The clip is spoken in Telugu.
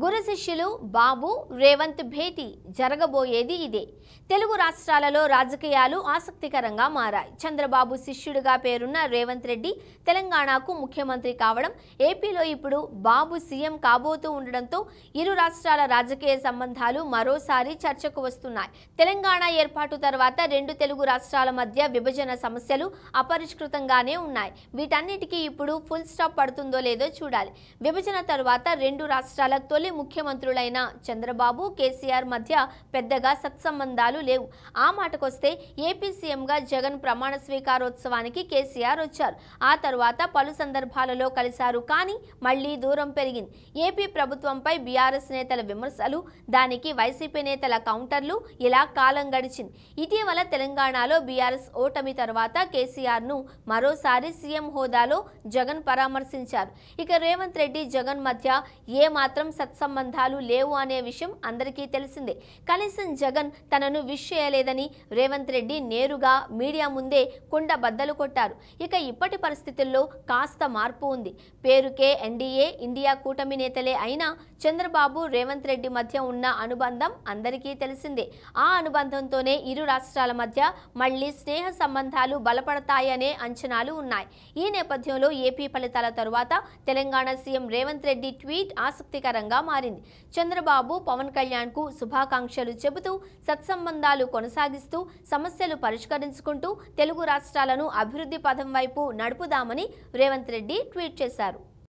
గురు శిష్యులు బాబు రేవంత్ భేటీ జరగబోయేది ఇదే. తెలుగు రాష్ట్రాలలో రాజకీయాలు ఆసక్తికరంగా మారాయి. చంద్రబాబు శిష్యుడిగా పేరున్న రేవంత్ రెడ్డి తెలంగాణకు ముఖ్యమంత్రి కావడం, ఏపీలో ఇప్పుడు బాబు సీఎం కాబోతూ ఉండడంతో ఇరు రాష్ట్రాల రాజకీయ సంబంధాలు మరోసారి చర్చకు వస్తున్నాయి. తెలంగాణ ఏర్పాటు తర్వాత రెండు తెలుగు రాష్ట్రాల మధ్య విభజన సమస్యలు అపరిష్కృతంగానే ఉన్నాయి. వీటన్నిటికీ ఇప్పుడు ఫుల్ స్టాప్ పడుతుందో లేదో చూడాలి. విభజన తర్వాత రెండు రాష్ట్రాల తొలి ముఖ్యమంత్రులైన చంద్రబాబు, కేసీఆర్ మధ్య పెద్దగా సత్సంబంధాలు లేవు. ఆ మాటకొస్తే ఏపీ సీఎంగా జగన్ ప్రమాణ స్వీకారోత్సవానికి కేసీఆర్ వచ్చారు. ఆ తర్వాత పలు సందర్భాలలో కలిశారు. కానీ మళ్లీ దూరం పెరిగింది. ఏపీ ప్రభుత్వంపై బీఆర్ఎస్ నేతల విమర్శలు, దానికి వైసీపీ నేతల కౌంటర్లు, ఇలా కాలం గడిచింది. ఇటీవల తెలంగాణలో బీఆర్ఎస్ ఓటమి తర్వాత కేసీఆర్ను మరోసారి సీఎం హోదాలో జగన్ పరామర్శించారు. ఇక రేవంత్ రెడ్డి జగన్ మధ్య ఏ మాత్రం సత్సంబంధాలు లేవు అనే విషయం అందరికీ తెలిసిందే. కనీసం జగన్ తనను విష్ చేయలేదని రేవంత్ రెడ్డి నేరుగా మీడియా ముందే కుండ బద్దలు కొట్టారు. ఇక ఇప్పటి పరిస్థితుల్లో కాస్త మార్పు ఉంది. పేరుకే ఎన్డీఏ ఇండియా కూటమి నేతలే అయినా చంద్రబాబు, రేవంత్ రెడ్డి మధ్య ఉన్న అనుబంధం అందరికీ తెలిసిందే. ఆ అనుబంధంతోనే ఇరు రాష్ట్రాల మధ్య మళ్లీ స్నేహ సంబంధాలు బలపడతాయనే అంచనాలు ఉన్నాయి. ఈ నేపథ్యంలో ఏపీ ఫలితాల తరువాత తెలంగాణ సీఎం రేవంత్ రెడ్డి ట్వీట్ ఆసక్తికరంగా మారింది. చంద్రబాబు, పవన్ కళ్యాణ్కు శుభాకాంక్షలు చెబుతూ సత్సంబంధాలు కొనసాగిస్తూ సమస్యలు పరిష్కరించుకుంటూ తెలుగు రాష్ట్రాలను అభివృద్ధి పథం వైపు నడుపుదామని రేవంత్ రెడ్డి ట్వీట్ చేశారు.